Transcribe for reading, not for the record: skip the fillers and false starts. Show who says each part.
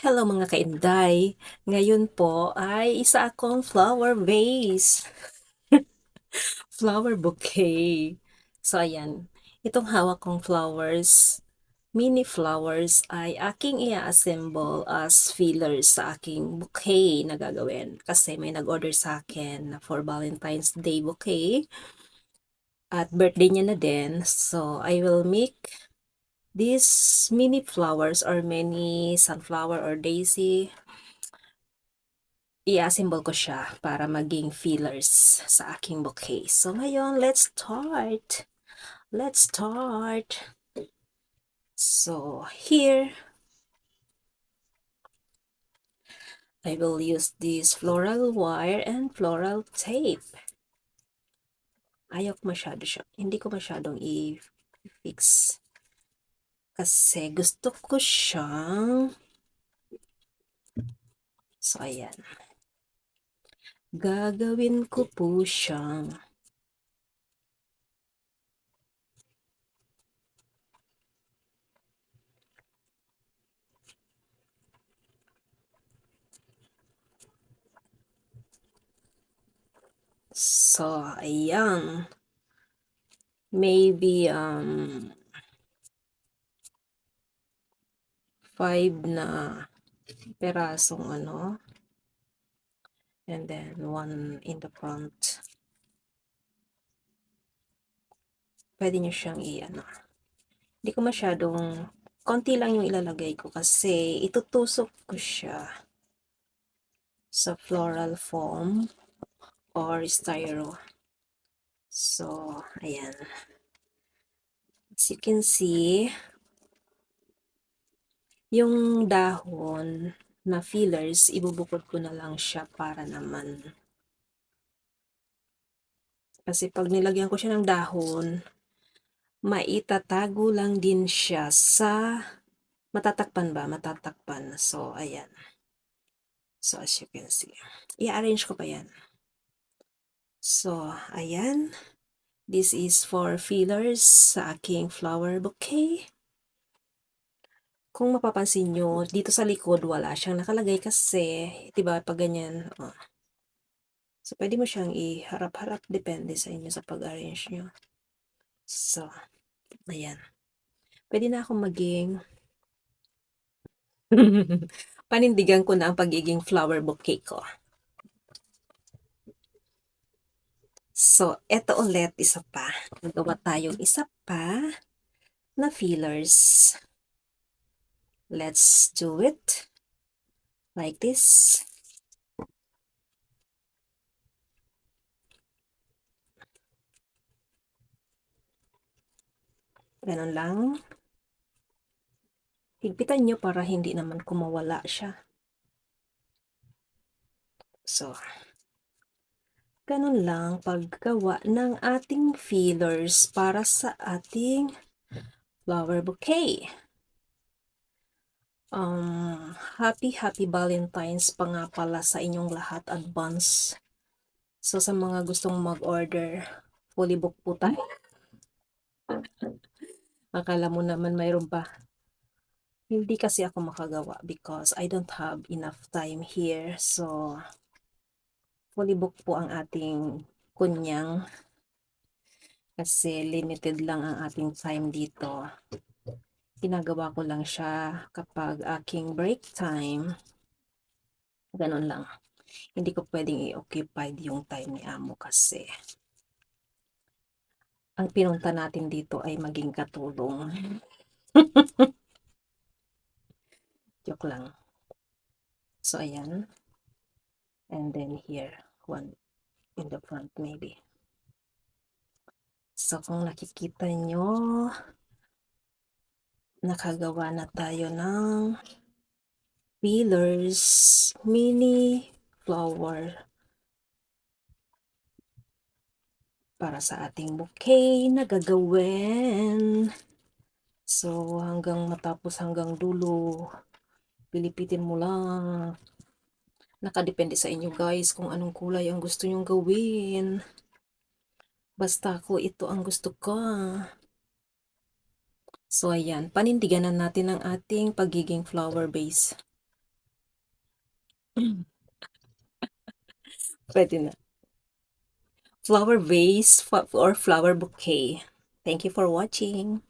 Speaker 1: Hello mga kainday! Ngayon po ay isa akong flower vase, flower bouquet. So ayan, itong hawak kong flowers, mini flowers ay aking i-assemble as fillers sa aking bouquet na gagawin. Kasi may nag-order sa akin for Valentine's Day bouquet at birthday niya na din. So I will make these mini flowers or mini sunflower or daisy, i-assemble ko siya para maging fillers sa aking bouquet. So ngayon, let's start. Let's start. So here, I will use this floral wire and floral tape. Ayaw ko masyado siya. Hindi ko masyadong i-fix. Kasi gusto ko siyang, so ayan. Gagawin ko po siyang so ayan. Maybe 5 na perasong ano, and then 1 in the front. Pwede nyo siyang i-ano. Hindi ko masyadong, konti lang yung ilalagay ko kasi itutusok ko siya sa floral foam or styro. So, ayan. As you can see, yung dahon na fillers, ibubukod ko na lang siya para naman. Kasi pag nilagyan ko siya ng dahon, maitatago lang din siya sa matatakpan ba? Matatakpan. So, ayan. So, as you can see. I-arrange ko pa yan. So, ayan. This is for fillers sa aking flower bouquet. Kung mapapansin nyo, dito sa likod wala siyang nakalagay kasi, diba, pag ganyan. Oh. So, pwede mo siyang iharap-harap. Depende sa inyo sa pag-arrange nyo. So, ayan. Pwede na akong maging panindigan ko na ang pagiging flower bouquet ko. So, eto ulit, isa pa. Nagawa tayong isa pa na fillers. Let's do it like this. Ganun lang. Higpitan nyo para hindi naman kumawala siya. So, ganun lang paggawa ng ating fillers para sa ating flower bouquet. Happy Valentine's pa nga pala sa inyong lahat, advance. So, sa mga gustong mag-order, fully book po tayo. Akala mo naman mayroon pa. Hindi kasi ako makagawa because I don't have enough time here. So, fully book po ang ating kunyang kasi limited lang ang ating time dito. Ginagawa ko lang siya kapag aking break time. Ganon lang. Hindi ko pwedeng i-occupied yung time ni amo kasi ang pinunta natin dito ay maging katulong. Joke lang. So, ayan. And then here, one in the front maybe. So, kung nakikita nyo, nakagawa na tayo ng fillers, mini flower para sa ating bouquet na gagawin. So, hanggang matapos, hanggang dulo, pilipitin mo lang. Nakadepende sa inyo guys kung anong kulay ang gusto nyong gawin. Basta ko ito ang gusto ko. So, ayan. Panindiganan natin ang ating pagiging flower base. Puwede na. Flower vase or flower bouquet. Thank you for watching.